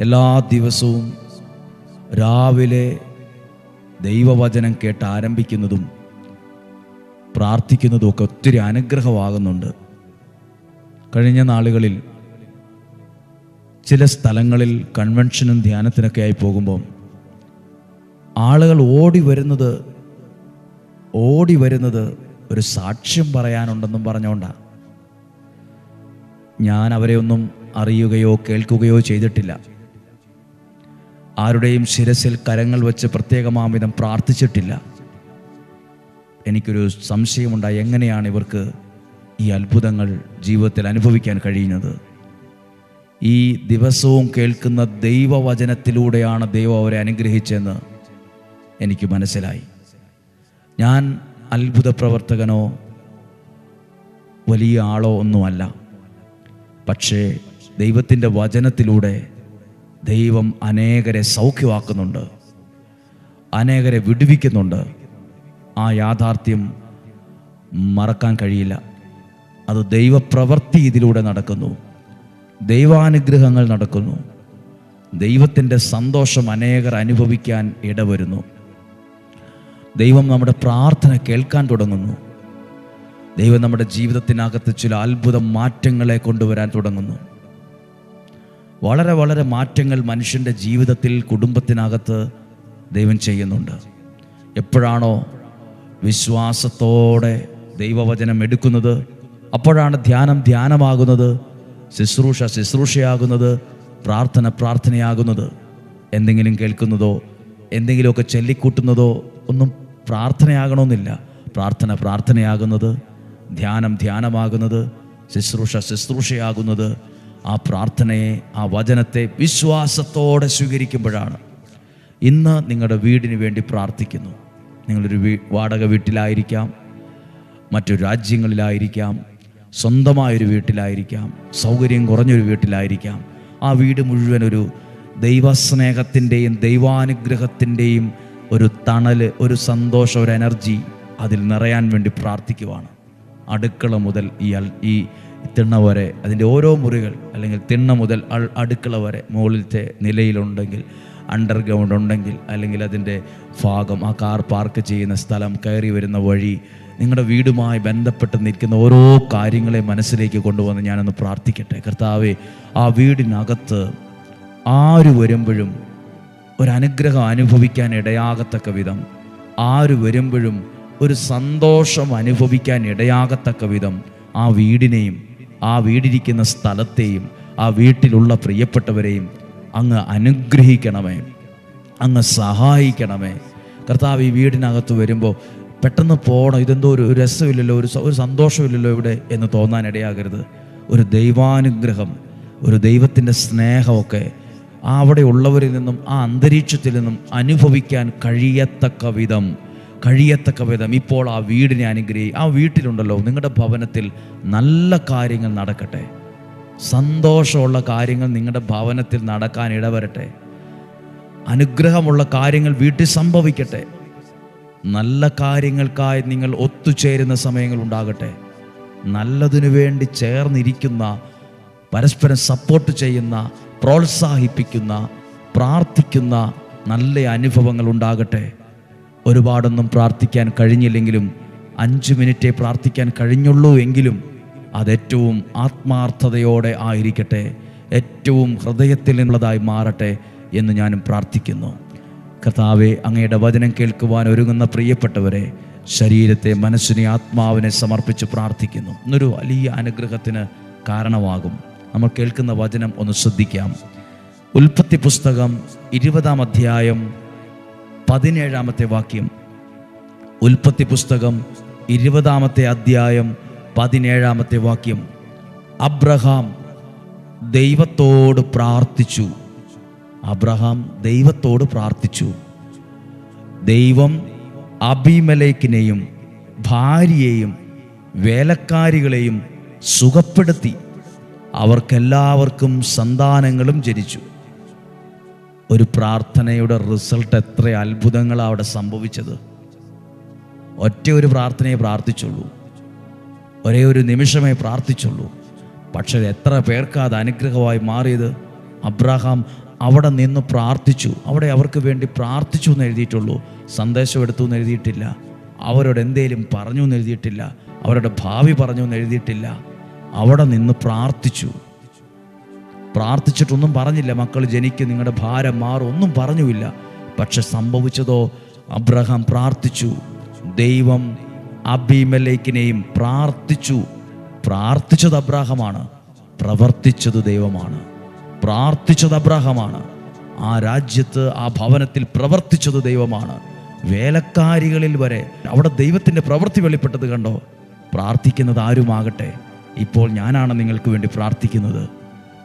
എല്ലാ ദിവസവും രാവിലെ ദൈവവചനം കേട്ട് ആരംഭിക്കുന്നതും പ്രാർത്ഥിക്കുന്നതും ഒക്കെ ഒത്തിരി അനുഗ്രഹമാകുന്നുണ്ട്. കഴിഞ്ഞ നാളുകളിൽ ചില സ്ഥലങ്ങളിൽ കൺവെൻഷനും ധ്യാനത്തിനൊക്കെ ആയി പോകുമ്പോൾ ആളുകൾ ഓടി വരുന്നത് ഒരു സാക്ഷ്യം പറയാനുണ്ടെന്നും പറഞ്ഞുകൊണ്ടാണ്. ഞാൻ അവരെ ഒന്നും അറിയുകയോ കേൾക്കുകയോ ചെയ്തിട്ടില്ല. ആരുടെയും ശിരസിൽ കരങ്ങൾ വെച്ച് പ്രത്യേകമാംവിധം പ്രാർത്ഥിച്ചിട്ടില്ല. എനിക്കൊരു സംശയമുണ്ടായി, എങ്ങനെയാണ് ഇവർക്ക് ഈ അത്ഭുതങ്ങൾ ജീവിതത്തിൽ അനുഭവിക്കാൻ കഴിയുന്നത്? ഈ ദിവസവും കേൾക്കുന്ന ദൈവവചനത്തിലൂടെയാണ് ദൈവം അവരെ അനുഗ്രഹിച്ചതെന്ന് എനിക്ക് മനസ്സിലായി. ഞാൻ അത്ഭുത പ്രവർത്തകനോ വലിയ ആളോ ഒന്നുമല്ല. പക്ഷേ ദൈവത്തിൻ്റെ വചനത്തിലൂടെ ദൈവം അനേകരെ സൗഖ്യമാക്കുന്നുണ്ട്, അനേകരെ വിടുവിക്കുന്നുണ്ട്. ആ യാഥാർത്ഥ്യം മറക്കാൻ കഴിയില്ല. അത് ദൈവപ്രവൃത്തി ഇതിലൂടെ നടക്കുന്നു, ദൈവാനുഗ്രഹങ്ങൾ നടക്കുന്നു, ദൈവത്തിൻ്റെ സന്തോഷം അനേകർ അനുഭവിക്കാൻ ഇടവരുന്നു. ദൈവം നമ്മുടെ പ്രാർത്ഥന കേൾക്കാൻ തുടങ്ങുന്നു. ദൈവം നമ്മുടെ ജീവിതത്തിനകത്ത് ചില അത്ഭുത മാറ്റങ്ങളെ കൊണ്ടുവരാൻ തുടങ്ങുന്നു. വളരെ വളരെ മാറ്റങ്ങൾ മനുഷ്യൻ്റെ ജീവിതത്തിൽ, കുടുംബത്തിനകത്ത് ദൈവം ചെയ്യുന്നുണ്ട്. എപ്പോഴാണോ വിശ്വാസത്തോടെ ദൈവവചനം എടുക്കുന്നത്, അപ്പോഴാണ് ധ്യാനമാകുന്നത്, ശുശ്രൂഷയാകുന്നത്, പ്രാർത്ഥനയാകുന്നത്. എന്തെങ്കിലും കേൾക്കുന്നതോ എന്തെങ്കിലുമൊക്കെ ചൊല്ലിക്കൂട്ടുന്നതോ ഒന്നും പ്രാർത്ഥനയാകണമെന്നില്ല. പ്രാർത്ഥനയാകുന്നത്, ധ്യാനമാകുന്നത്, ശുശ്രൂഷയാകുന്നത്. ആ പ്രാർത്ഥനയെ, ആ വചനത്തെ വിശ്വാസത്തോടെ സ്വീകരിക്കുമ്പോഴാണ്. ഇന്ന് നിങ്ങളുടെ വീടിന് വേണ്ടി പ്രാർത്ഥിക്കുന്നു. നിങ്ങളൊരു വാടക വീട്ടിലായിരിക്കാം, മറ്റു രാജ്യങ്ങളിലായിരിക്കാം, സ്വന്തമായൊരു വീട്ടിലായിരിക്കാം, സൗകര്യം കുറഞ്ഞൊരു വീട്ടിലായിരിക്കാം. ആ വീട് മുഴുവൻ ഒരു ദൈവസ്നേഹത്തിൻ്റെയും ദൈവാനുഗ്രഹത്തിൻ്റെയും ഒരു തണൽ, ഒരു സന്തോഷം, ഒരു എനർജി അതിൽ നിറയാൻ വേണ്ടി പ്രാർത്ഥിക്കുവാണ്. അടുക്കള മുതൽ ഈ തിണ്ണ വരെ, അതിൻ്റെ ഓരോ മുറികൾ, അല്ലെങ്കിൽ തിണ്ണ മുതൽ അടുക്കള വരെ, മുകളിലത്തെ നിലയിലുണ്ടെങ്കിൽ, അണ്ടർഗ്രൗണ്ട് ഉണ്ടെങ്കിൽ, അല്ലെങ്കിൽ അതിൻ്റെ ഭാഗം, ആ കാർ പാർക്ക് ചെയ്യുന്ന സ്ഥലം, കയറി വരുന്ന വഴി, നിങ്ങളുടെ വീടുമായി ബന്ധപ്പെട്ട് നിൽക്കുന്ന ഓരോ കാര്യങ്ങളെ മനസ്സിലേക്ക് കൊണ്ടുവന്ന് ഞാനൊന്ന് പ്രാർത്ഥിക്കട്ടെ. കർത്താവേ, ആ വീടിനകത്ത് ആര് വരുമ്പോഴും ഒരനുഗ്രഹം അനുഭവിക്കാൻ ഇടയാകത്തക്ക വിധം, ആര് വരുമ്പോഴും ഒരു സന്തോഷം അനുഭവിക്കാൻ ഇടയാകത്തക്ക വിധം ആ വീടിനെയും, ആ വീടിരിക്കുന്ന സ്ഥലത്തെയും, ആ വീട്ടിലുള്ള പ്രിയപ്പെട്ടവരെയും അങ്ങ് അനുഗ്രഹിക്കണമേ, അങ്ങ് സഹായിക്കണമേ. കർത്താവ്, ഈ വീടിനകത്ത് വരുമ്പോൾ പെട്ടെന്ന് പോകണം, ഇതെന്തോ ഒരു രസമില്ലല്ലോ, ഒരു സന്തോഷമില്ലല്ലോ ഇവിടെ എന്ന് തോന്നാൻ ഇടയാകരുത്. ഒരു ദൈവാനുഗ്രഹം, ഒരു ദൈവത്തിൻ്റെ സ്നേഹമൊക്കെ അവിടെ ഉള്ളവരിൽ നിന്നും, ആ അന്തരീക്ഷത്തിൽ നിന്നും അനുഭവിക്കാൻ കഴിയത്തക്ക വിധം ഇപ്പോൾ ആ വീടിനെ ആ വീട്ടിലുണ്ടല്ലോ, നിങ്ങളുടെ ഭവനത്തിൽ നല്ല കാര്യങ്ങൾ നടക്കട്ടെ, സന്തോഷമുള്ള കാര്യങ്ങൾ നിങ്ങളുടെ ഭവനത്തിൽ നടക്കാൻ ഇടവരട്ടെ, അനുഗ്രഹമുള്ള കാര്യങ്ങൾ വീട്ടിൽ സംഭവിക്കട്ടെ, നല്ല കാര്യങ്ങൾക്കായി നിങ്ങൾ ഒത്തുചേരുന്ന സമയങ്ങൾ ഉണ്ടാകട്ടെ, നല്ലതിനു വേണ്ടി ചേർന്നിരിക്കുന്ന, പരസ്പരം സപ്പോർട്ട് ചെയ്യുന്ന, പ്രോത്സാഹിപ്പിക്കുന്ന, പ്രാർത്ഥിക്കുന്ന നല്ല അനുഭവങ്ങൾ ഉണ്ടാകട്ടെ. ഒരുപാടൊന്നും പ്രാർത്ഥിക്കാൻ കഴിഞ്ഞില്ലെങ്കിലും 5 മിനിറ്റേ പ്രാർത്ഥിക്കാൻ കഴിഞ്ഞുള്ളൂ എങ്കിലും അതേറ്റവും ആത്മാർത്ഥതയോടെ ആയിരിക്കട്ടെ, ഏറ്റവും ഹൃദയത്തിൽ നിന്നുള്ളതായി മാറട്ടെ എന്ന് ഞാനും പ്രാർത്ഥിക്കുന്നു. കർത്താവെ, അങ്ങയുടെ വചനം കേൾക്കുവാൻ ഒരുങ്ങുന്ന പ്രിയപ്പെട്ടവരെ ശരീരത്തെ, മനസ്സിനെ, ആത്മാവിനെ സമർപ്പിച്ച് പ്രാർത്ഥിക്കുന്നു. ഇന്നൊരു വലിയ അനുഗ്രഹത്തിന് കാരണമാകും. നമ്മൾ കേൾക്കുന്ന വചനം ഒന്ന് ശ്രദ്ധിക്കാം. ഉൽപ്പത്തി പുസ്തകം 20-ാം അധ്യായം 17-ാമത്തെ വാക്യം. ഉൽപ്പത്തി പുസ്തകം 20-ാമത്തെ അധ്യായം 17-ാമത്തെ വാക്യം. അബ്രഹാം ദൈവത്തോട് പ്രാർത്ഥിച്ചു. ദൈവം അബീമേലെക്കിനെയും ഭാര്യയെയും വേലക്കാരികളെയും സുഖപ്പെടുത്തി. അവർക്കെല്ലാവർക്കും സന്താനങ്ങളും ജനിച്ചു. ഒരു പ്രാർത്ഥനയുടെ റിസൾട്ട് എത്ര അത്ഭുതങ്ങളാണ് അവിടെ സംഭവിച്ചത്. ഒറ്റ ഒരു പ്രാർത്ഥനയെ പ്രാർത്ഥിച്ചുള്ളൂ, ഒരേ ഒരു നിമിഷമേ പ്രാർത്ഥിച്ചുള്ളൂ. പക്ഷേ എത്ര പേർക്ക് അത് അനുഗ്രഹമായി മാറിയത്. അബ്രഹാം അവിടെ നിന്ന് പ്രാർത്ഥിച്ചു. അവിടെ അവർക്ക് വേണ്ടി പ്രാർത്ഥിച്ചു എന്ന് എഴുതിയിട്ടുള്ളൂ. സന്ദേശം എടുത്തു എന്ന് എഴുതിയിട്ടില്ല. അവരോട് എന്തേലും പറഞ്ഞു എന്ന് എഴുതിയിട്ടില്ല. അവരുടെ ഭാവി പറഞ്ഞു എന്ന് എഴുതിയിട്ടില്ല. അവിടെ നിന്ന് പ്രാർത്ഥിച്ചു. പ്രാർത്ഥിച്ചിട്ടൊന്നും പറഞ്ഞില്ല, മക്കൾ ജനിക്കും, നിങ്ങളുടെ ഭാരം മാറും, ഒന്നും പറഞ്ഞുമില്ല. പക്ഷെ സംഭവിച്ചതോ, അബ്രഹാം പ്രാർത്ഥിച്ചു. ദൈവം അബീമേലെക്കിനെയും പ്രാർത്ഥിച്ചു. പ്രാർത്ഥിച്ചത് അബ്രാഹമാണ്, പ്രവർത്തിച്ചത് ദൈവമാണ്. പ്രാർത്ഥിച്ചത് അബ്രാഹമാണ്, ആ രാജ്യത്ത് ആ ഭവനത്തിൽ പ്രവർത്തിച്ചത് ദൈവമാണ്. വേലക്കാരികളിൽ വരെ അവിടെ ദൈവത്തിൻ്റെ പ്രവൃത്തി വെളിപ്പെട്ടത് കണ്ടോ? പ്രാർത്ഥിക്കുന്നത് ആരുമാകട്ടെ, ഇപ്പോൾ ഞാനാണ് നിങ്ങൾക്ക് വേണ്ടി പ്രാർത്ഥിക്കുന്നത്.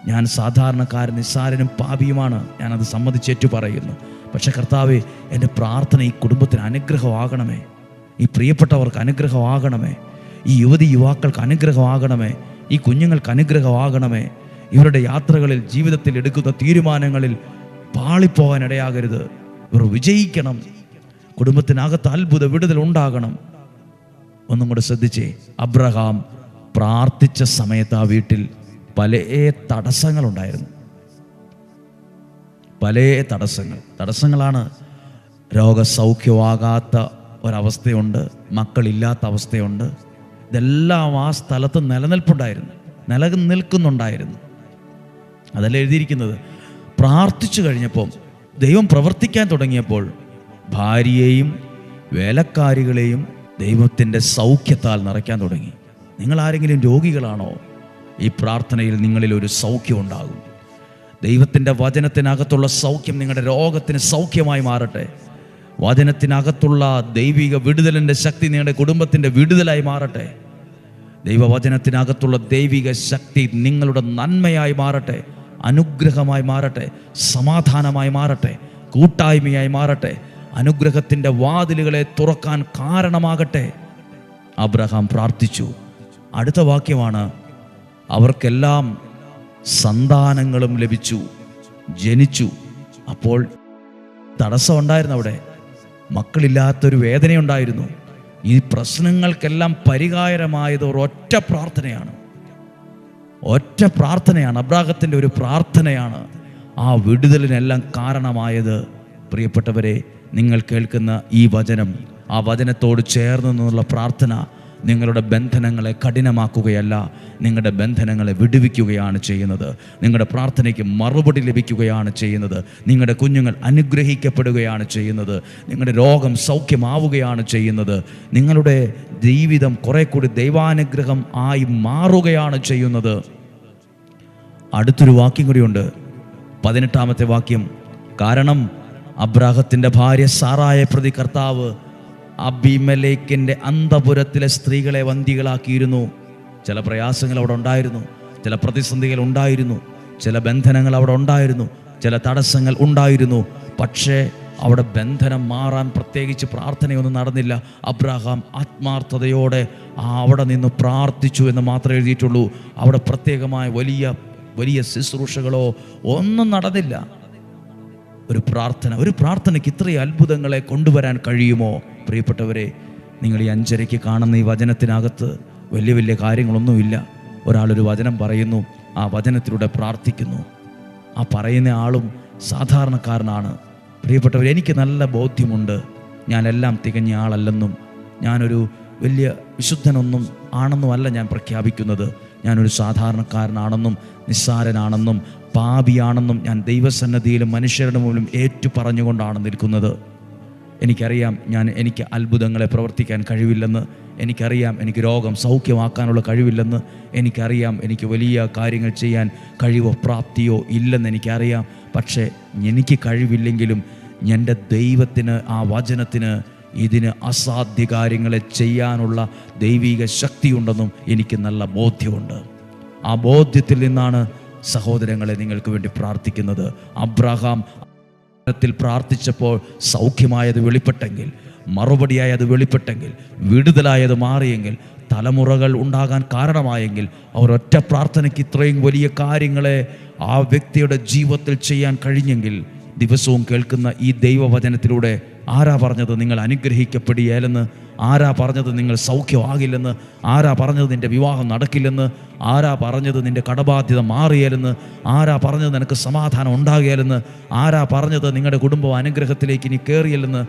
ഞാൻ സാധാരണക്കാരൻ, നിസ്സാരനും പാപിയുമാണ്, ഞാനത് സമ്മതിച്ചേറ്റു പറയുന്നു. പക്ഷെ കർത്താവേ, എൻ്റെ പ്രാർത്ഥന ഈ കുടുംബത്തിന് അനുഗ്രഹമാകണമേ, ഈ പ്രിയപ്പെട്ടവർക്ക് അനുഗ്രഹമാകണമേ, ഈ യുവതി യുവാക്കൾക്ക് അനുഗ്രഹമാകണമേ, ഈ കുഞ്ഞുങ്ങൾക്ക് അനുഗ്രഹമാകണമേ. ഇവരുടെ യാത്രകളിൽ, ജീവിതത്തിൽ എടുക്കുന്ന തീരുമാനങ്ങളിൽ പാളിപ്പോകാൻ ഇടയാകരുത്. ഇവർ വിജയിക്കണം. കുടുംബത്തിനകത്ത് അത്ഭുത വിടുതൽ ഉണ്ടാകണം. ഒന്നും കൂടെ ശ്രദ്ധിച്ചേ. അബ്രഹാം പ്രാർത്ഥിച്ച സമയത്ത് ആ വീട്ടിൽ പല തടസ്സങ്ങളുണ്ടായിരുന്നു. പല തടസ്സങ്ങളാണ്. രോഗസൗഖ്യമാകാത്ത ഒരവസ്ഥയുണ്ട്, മക്കളില്ലാത്ത അവസ്ഥയുണ്ട്. ഇതെല്ലാം ആ സ്ഥലത്ത് നിലനിൽക്കുന്നുണ്ടായിരുന്നു. അതല്ല എഴുതിയിരിക്കുന്നത്. പ്രാർത്ഥിച്ചു കഴിഞ്ഞപ്പോൾ, ദൈവം പ്രവർത്തിക്കാൻ തുടങ്ങിയപ്പോൾ, ഭാര്യയെയും വേലക്കാരികളെയും ദൈവത്തിൻ്റെ സൗഖ്യത്താൽ നിറയ്ക്കാൻ തുടങ്ങി. നിങ്ങൾ ആരെങ്കിലും രോഗികളാണോ? ഈ പ്രാർത്ഥനയിൽ നിങ്ങളിൽ ഒരു സൗഖ്യം ഉണ്ടാകും. ദൈവത്തിൻ്റെ വചനത്തിനകത്തുള്ള സൗഖ്യം നിങ്ങളുടെ രോഗത്തിന് സൗഖ്യമായി മാറട്ടെ. വചനത്തിനകത്തുള്ള ദൈവിക വിടുതലിൻ്റെ ശക്തി നിങ്ങളുടെ കുടുംബത്തിൻ്റെ വിടുതലായി മാറട്ടെ. ദൈവവചനത്തിനകത്തുള്ള ദൈവിക ശക്തി നിങ്ങളുടെ നന്മയായി മാറട്ടെ, അനുഗ്രഹമായി മാറട്ടെ, സമാധാനമായി മാറട്ടെ, കൂട്ടായ്മയായി മാറട്ടെ, അനുഗ്രഹത്തിൻ്റെ വാതിലുകളെ തുറക്കാൻ കാരണമാകട്ടെ. അബ്രഹാം പ്രാർത്ഥിച്ചു. അടുത്ത വാക്യമാണ്, അവർക്കെല്ലാം സന്താനങ്ങളും ലഭിച്ചു, ജനിച്ചു. അപ്പോൾ തടസ്സം ഉണ്ടായിരുന്നു, അവിടെ മക്കളില്ലാത്തൊരു വേദനയുണ്ടായിരുന്നു. ഈ പ്രശ്നങ്ങൾക്കെല്ലാം പരിഹാരമായത് ഒരൊറ്റ പ്രാർത്ഥനയാണ്. അബ്രാഹത്തിൻ്റെ ഒരു പ്രാർത്ഥനയാണ് ആ വിടുതലിനെല്ലാം കാരണമായത്. പ്രിയപ്പെട്ടവരെ, നിങ്ങൾ കേൾക്കുന്ന ഈ വചനം, ആ വചനത്തോട് ചേർന്ന് നിന്നുള്ള പ്രാർത്ഥന നിങ്ങളുടെ ബന്ധനങ്ങളെ കഠിനമാക്കുകയല്ല, നിങ്ങളുടെ ബന്ധനങ്ങളെ വിടുവിക്കുകയാണ് ചെയ്യുന്നത്. നിങ്ങളുടെ പ്രാർത്ഥനയ്ക്ക് മറുപടി ലഭിക്കുകയാണ് ചെയ്യുന്നത്. നിങ്ങളുടെ കുഞ്ഞുങ്ങൾ അനുഗ്രഹിക്കപ്പെടുകയാണ് ചെയ്യുന്നത്. നിങ്ങളുടെ രോഗം സൗഖ്യമാവുകയാണ് ചെയ്യുന്നത്. നിങ്ങളുടെ ജീവിതം കുറെ കൂടി ദൈവാനുഗ്രഹം ആയി മാറുകയാണ് ചെയ്യുന്നത്. അടുത്തൊരു വാക്യം കൂടിയുണ്ട്, 18-ാമത്തെ വാക്യം. കാരണം അബ്രാഹത്തിൻ്റെ ഭാര്യ സാറായെ പ്രതി കർത്താവ് അബീമേലെക്കിൻ്റെ അന്തപുരത്തിലെ സ്ത്രീകളെ വന്ധികളാക്കിയിരുന്നു. ചില പ്രയാസങ്ങൾ അവിടെ ഉണ്ടായിരുന്നു, ചില പ്രതിസന്ധികൾ ഉണ്ടായിരുന്നു, ചില ബന്ധനങ്ങൾ അവിടെ ഉണ്ടായിരുന്നു, ചില തടസ്സങ്ങൾ ഉണ്ടായിരുന്നു. പക്ഷേ അവിടെ ബന്ധനം മാറാൻ പ്രത്യേകിച്ച് പ്രാർത്ഥനയൊന്നും നടന്നില്ല. അബ്രഹാം ആത്മാർത്ഥതയോടെ അവിടെ നിന്ന് പ്രാർത്ഥിച്ചു എന്ന് മാത്രമേ എഴുതിയിട്ടുള്ളൂ. അവിടെ പ്രത്യേകമായ വലിയ ശുശ്രൂഷകളോ ഒന്നും നടന്നില്ല. ഒരു പ്രാർത്ഥനയ്ക്ക് ഇത്രയും അത്ഭുതങ്ങളെ കൊണ്ടുവരാൻ കഴിയുമോ? പ്രിയപ്പെട്ടവരെ, നിങ്ങൾ ഈ 5:30 കാണുന്ന ഈ വചനത്തിനകത്ത് വലിയ കാര്യങ്ങളൊന്നുമില്ല. ഒരാളൊരു വചനം പറയുന്നു, ആ വചനത്തിലൂടെ പ്രാർത്ഥിക്കുന്നു. ആ പറയുന്ന ആളും സാധാരണക്കാരനാണ്. പ്രിയപ്പെട്ടവർ, എനിക്ക് നല്ല ബോധ്യമുണ്ട്, ഞാനെല്ലാം തികഞ്ഞ ആളല്ലെന്നും ഞാനൊരു വലിയ വിശുദ്ധനൊന്നും ആണെന്നുമല്ല ഞാൻ പ്രഖ്യാപിക്കുന്നത്. ഞാനൊരു സാധാരണക്കാരനാണെന്നും നിസ്സാരനാണെന്നും പാപിയാണെന്നും ഞാൻ ദൈവസന്നിധിയിലും മനുഷ്യരുടെ മുമ്പിലും ഏറ്റു പറഞ്ഞുകൊണ്ടാണ് നിൽക്കുന്നത്. എനിക്കറിയാം എനിക്ക് അത്ഭുതങ്ങളെ പ്രവർത്തിക്കാൻ കഴിവില്ലെന്ന്. എനിക്കറിയാം എനിക്ക് രോഗം സൗഖ്യമാക്കാനുള്ള കഴിവില്ലെന്ന്. എനിക്കറിയാം എനിക്ക് വലിയ കാര്യങ്ങൾ ചെയ്യാൻ കഴിവോ പ്രാപ്തിയോ ഇല്ലെന്ന് എനിക്കറിയാം. പക്ഷേ എനിക്ക് കഴിവില്ലെങ്കിലും എൻ്റെ ദൈവത്തിന്, ആ വചനത്തിന് ഇതിന് അസാധ്യ കാര്യങ്ങളെ ചെയ്യാനുള്ള ദൈവിക ശക്തിയുണ്ടെന്നും എനിക്ക് നല്ല ബോധ്യമുണ്ട്. ആ ബോധ്യത്തിൽ നിന്നാണ് സഹോദരങ്ങളെ നിങ്ങൾക്ക് വേണ്ടി പ്രാർത്ഥിക്കുന്നത്. അബ്രഹാം പ്രാർത്ഥിച്ചപ്പോൾ സൗഖ്യമായത് വെളിപ്പെട്ടെങ്കിൽ, മറുപടിയായി അത് വെളിപ്പെട്ടെങ്കിൽ, വിടുതലായത് മാറിയെങ്കിൽ, തലമുറകൾ ഉണ്ടാകാൻ കാരണമായെങ്കിൽ, അവരൊറ്റ പ്രാർത്ഥനയ്ക്ക് ഇത്രയും വലിയ കാര്യങ്ങളെ ആ വ്യക്തിയുടെ ജീവിതത്തിൽ ചെയ്യാൻ കഴിഞ്ഞെങ്കിൽ, ദിവസവും കേൾക്കുന്ന ഈ ദൈവവചനത്തിലൂടെ ആരാ പറഞ്ഞത് നിങ്ങൾ അനുഗ്രഹിക്കപ്പെടുകയില്ലെന്ന്? ആരാ പറഞ്ഞത് നിങ്ങൾ സൗഖ്യമാകില്ലെന്ന്? ആരാ പറഞ്ഞത് നിൻ്റെ വിവാഹം നടക്കില്ലെന്ന്? ആരാ പറഞ്ഞത് നിൻ്റെ കടബാധ്യത മാറിയാലെന്ന്? ആരാ പറഞ്ഞത് നിനക്ക് സമാധാനം ഉണ്ടാകിയാലെന്ന്? ആരാ പറഞ്ഞത് നിങ്ങളുടെ കുടുംബം അനുഗ്രഹത്തിലേക്ക് ഇനി കയറിയല്ലെന്ന്?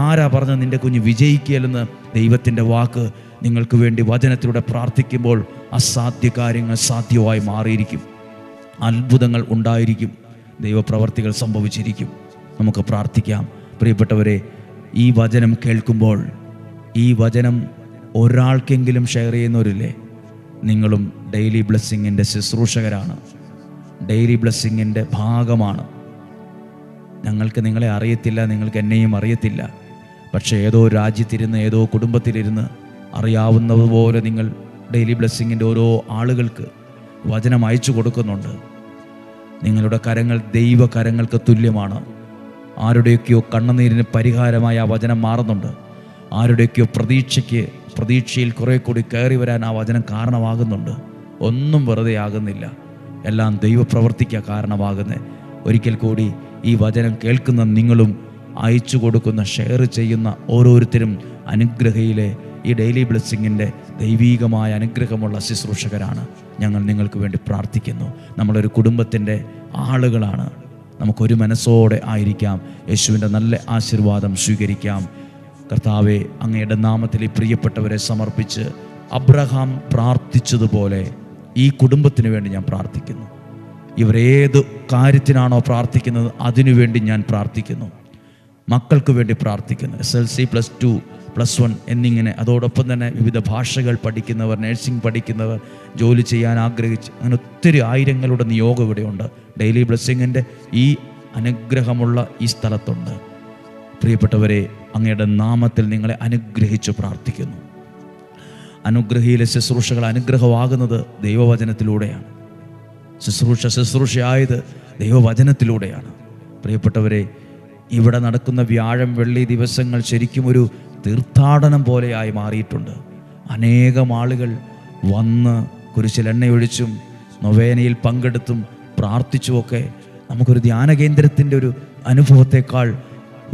ആരാ പറഞ്ഞത് നിൻ്റെ കുഞ്ഞ് വിജയിക്കുകയല്ലെന്ന്? ദൈവത്തിൻ്റെ വാക്ക് നിങ്ങൾക്ക് വേണ്ടി വചനത്തിലൂടെ പ്രാർത്ഥിക്കുമ്പോൾ അസാധ്യ കാര്യങ്ങൾ സാധ്യമായി മാറിയിരിക്കും. അത്ഭുതങ്ങൾ ഉണ്ടായിരിക്കും. ദൈവപ്രവർത്തികൾ സംഭവിച്ചിരിക്കും. നമുക്ക് പ്രാർത്ഥിക്കാം. പ്രിയപ്പെട്ടവരെ, ഈ വചനം കേൾക്കുമ്പോൾ, ഈ വചനം ഒരാൾക്കെങ്കിലും ഷെയർ ചെയ്യുന്നവരില്ലേ? നിങ്ങളും ഡെയിലി ബ്ലെസ്സിങ്ങിൻ്റെ ശുശ്രൂഷകരാണ്, ഡെയിലി ബ്ലെസ്സിങ്ങിൻ്റെ ഭാഗമാണ്. ഞങ്ങൾക്ക് നിങ്ങളെ അറിയത്തില്ല, നിങ്ങൾക്ക് എന്നെയും അറിയത്തില്ല. പക്ഷേ ഏതോ രാജ്യത്തിരുന്ന്, ഏതോ കുടുംബത്തിലിരുന്ന് അറിയാവുന്നതുപോലെ നിങ്ങൾ ഡെയിലി ബ്ലെസ്സിങ്ങിൻ്റെ ഓരോ ആളുകൾക്ക് വചനം അയച്ചു കൊടുക്കുന്നുണ്ട്. നിങ്ങളുടെ കരങ്ങൾ ദൈവകരങ്ങൾക്ക് തുല്യമാണ്. ആരുടെയൊക്കെയോ കണ്ണുനീരിന് പരിഹാരമായി ആ വചനം മാറുന്നുണ്ട്. ആരുടെയൊക്കെയോ പ്രതീക്ഷയിൽ കുറെ കൂടി കയറി വരാൻ ആ വചനം കാരണമാകുന്നുണ്ട്. ഒന്നും വെറുതെ ആകുന്നില്ല, എല്ലാം ദൈവപ്രവർത്തിക്കുക കാരണമാകുന്നത്. ഒരിക്കൽ കൂടി ഈ വചനം കേൾക്കുന്ന നിങ്ങളും അയച്ചു കൊടുക്കുന്ന, ഷെയർ ചെയ്യുന്ന ഓരോരുത്തരും അനുഗ്രഹയിലെ ഈ ഡെയിലി ബ്ലെസ്സിങ്ങിൻ്റെ ദൈവീകമായ അനുഗ്രഹമുള്ള ശുശ്രൂഷകരാണ്. ഞങ്ങൾ നിങ്ങൾക്ക് വേണ്ടി പ്രാർത്ഥിക്കുന്നു. നമ്മളൊരു കുടുംബത്തിൻ്റെ ആളുകളാണ്. നമുക്കൊരു മനസ്സോടെ ആയിരിക്കാം. യേശുവിൻ്റെ നല്ല ആശീർവാദം സ്വീകരിക്കാം. കർത്താവെ, അങ്ങയുടെ നാമത്തിൽ ഈ പ്രിയപ്പെട്ടവരെ സമർപ്പിച്ച് അബ്രഹാം പ്രാർത്ഥിച്ചതുപോലെ ഈ കുടുംബത്തിന് വേണ്ടി ഞാൻ പ്രാർത്ഥിക്കുന്നു. ഇവരേത് കാര്യത്തിനാണോ പ്രാർത്ഥിക്കുന്നത് അതിനുവേണ്ടി ഞാൻ പ്രാർത്ഥിക്കുന്നു. മക്കൾക്ക് വേണ്ടി പ്രാർത്ഥിക്കുന്നു. SLC +2 +1 എന്നിങ്ങനെ, അതോടൊപ്പം തന്നെ വിവിധ ഭാഷകൾ പഠിക്കുന്നവർ, നഴ്സിംഗ് പഠിക്കുന്നവർ, ജോലി ചെയ്യാൻ ആഗ്രഹിച്ച്, അങ്ങനെ ഒത്തിരി ആയിരങ്ങളുടെ നിയോഗം ഇവിടെയുണ്ട്. ഡെയിലി ബ്ലെസ്സിങ്ങിൻ്റെ ഈ അനുഗ്രഹമുള്ള ഈ സ്ഥലത്തുണ്ട്. പ്രിയപ്പെട്ടവരെ, അങ്ങയുടെ നാമത്തിൽ നിങ്ങളെ അനുഗ്രഹിച്ച് പ്രാർത്ഥിക്കുന്നു. അനുഗ്രഹിയിലെ ശുശ്രൂഷകൾ അനുഗ്രഹമാകുന്നത് ദൈവവചനത്തിലൂടെയാണ്. ശുശ്രൂഷയായത് ദൈവവചനത്തിലൂടെയാണ്. പ്രിയപ്പെട്ടവരെ, ഇവിടെ നടക്കുന്ന വ്യാഴം വെള്ളി ദിവസങ്ങൾ ശരിക്കും ഒരു തീർത്ഥാടനം പോലെയായി മാറിയിട്ടുണ്ട്. അനേകം ആളുകൾ വന്ന് കുരിശിൽ എണ്ണയൊഴിച്ചും നൊവേനയിൽ പങ്കെടുത്തും പ്രാർത്ഥിച്ചുമൊക്കെ നമുക്കൊരു ധ്യാന കേന്ദ്രത്തിൻ്റെ ഒരു അനുഭവത്തെക്കാൾ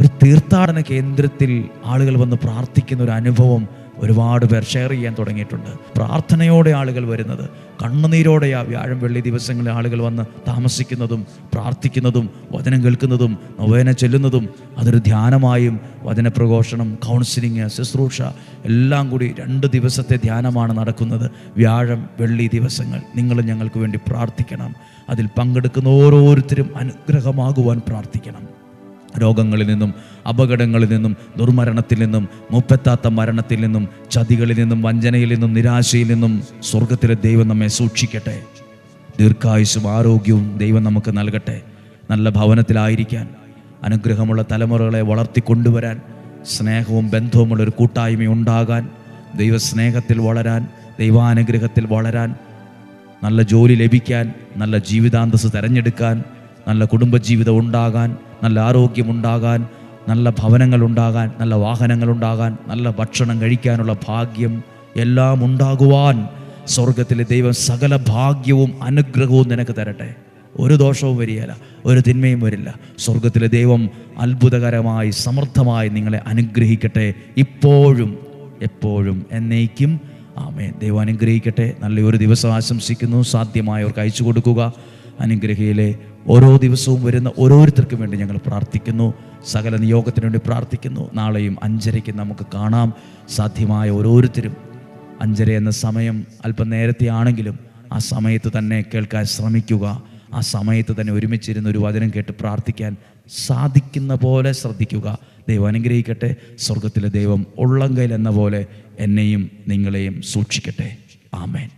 ഒരു തീർത്ഥാടന കേന്ദ്രത്തിൽ ആളുകൾ വന്ന് പ്രാർത്ഥിക്കുന്ന ഒരു അനുഭവം ഒരുപാട് പേർ ഷെയർ ചെയ്യാൻ തുടങ്ങിയിട്ടുണ്ട്. പ്രാർത്ഥനയോടെ ആളുകൾ വരുന്നത്, കണ്ണുനീരോടെയാ വ്യാഴം വെള്ളി ദിവസങ്ങളിൽ ആളുകൾ വന്ന് താമസിക്കുന്നതും പ്രാർത്ഥിക്കുന്നതും വചനം കേൾക്കുന്നതും നൊവേന ചെല്ലുന്നതും. അതൊരു ധ്യാനമായും വചനപ്രഘോഷണം, കൗൺസിലിങ്, ശുശ്രൂഷ എല്ലാം കൂടി 2 ദിവസത്തെ ധ്യാനമാണ് നടക്കുന്നത്. വ്യാഴം വെള്ളി ദിവസങ്ങൾ നിങ്ങളും ഞങ്ങൾക്ക് വേണ്ടി പ്രാർത്ഥിക്കണം. അതിൽ പങ്കെടുക്കുന്ന ഓരോരുത്തരും അനുഗ്രഹമാകുവാൻ പ്രാർത്ഥിക്കണം. രോഗങ്ങളിൽ നിന്നും, അപകടങ്ങളിൽ നിന്നും, ദുർമരണത്തിൽ നിന്നും, മുപ്പെത്താത്ത മരണത്തിൽ നിന്നും, ചതികളിൽ നിന്നും, വഞ്ചനയിൽ നിന്നും, നിരാശയിൽ നിന്നും സ്വർഗത്തിലെ ദൈവം നമ്മെ സൂക്ഷിക്കട്ടെ. ദീർഘായുസ്സും ആരോഗ്യവും ദൈവം നമുക്ക് നൽകട്ടെ. നല്ല ഭവനത്തിലായിരിക്കാൻ, അനുഗ്രഹമുള്ള തലമുറകളെ വളർത്തിക്കൊണ്ടുവരാൻ, സ്നേഹവും ബന്ധവുമുള്ളൊരു കൂട്ടായ്മ ഉണ്ടാകാൻ, ദൈവസ്നേഹത്തിൽ വളരാൻ, ദൈവാനുഗ്രഹത്തിൽ വളരാൻ, നല്ല ജോലി ലഭിക്കാൻ, നല്ല ജീവിതാന്തസ് തിരഞ്ഞെടുക്കാൻ, നല്ല കുടുംബജീവിതം ഉണ്ടാകാൻ, നല്ല ആരോഗ്യമുണ്ടാകാൻ, നല്ല ഭവനങ്ങളുണ്ടാകാൻ, നല്ല വാഹനങ്ങളുണ്ടാകാൻ, നല്ല ഭക്ഷണം കഴിക്കാനുള്ള ഭാഗ്യം എല്ലാം ഉണ്ടാകുവാൻ സ്വർഗത്തിലെ ദൈവം സകല ഭാഗ്യവും അനുഗ്രഹവും നിനക്ക് തരട്ടെ. ഒരു ദോഷവും വരികയില്ല, ഒരു തിന്മയും വരില്ല. സ്വർഗത്തിലെ ദൈവം അത്ഭുതകരമായി സമൃദ്ധമായി നിങ്ങളെ അനുഗ്രഹിക്കട്ടെ, ഇപ്പോഴും എപ്പോഴും എന്നേക്കും. ആമേൻ. ദൈവം അനുഗ്രഹിക്കട്ടെ. നല്ലൊരു ദിവസം ആശംസിക്കുന്നു. സാധ്യമായവർക്ക് അയച്ചു കൊടുക്കുക. അനുഗ്രഹയിലെ ഓരോ ദിവസവും വരുന്ന ഓരോരുത്തർക്കും വേണ്ടി ഞങ്ങൾ പ്രാർത്ഥിക്കുന്നു. സകല നിയോഗത്തിനു വേണ്ടി പ്രാർത്ഥിക്കുന്നു. നാളെയും 5:30 നമുക്ക് കാണാം. സാധ്യമായ ഓരോരുത്തരും 5:30 എന്ന സമയം അല്പം നേരത്തെ ആണെങ്കിലും ആ സമയത്ത് തന്നെ കേൾക്കാൻ ശ്രമിക്കുക. ആ സമയത്ത് തന്നെ ഒരുമിച്ചിരുന്ന് ഒരു വചനം കേട്ട് പ്രാർത്ഥിക്കാൻ സാധിക്കുന്ന പോലെ ശ്രദ്ധിക്കുക. ദൈവം അനുഗ്രഹിക്കട്ടെ. സ്വർഗത്തിലെ ദൈവം ഉള്ളംകൈയിൽ എന്ന പോലെ എന്നെയും നിങ്ങളെയും സൂക്ഷിക്കട്ടെ. ആമേൻ.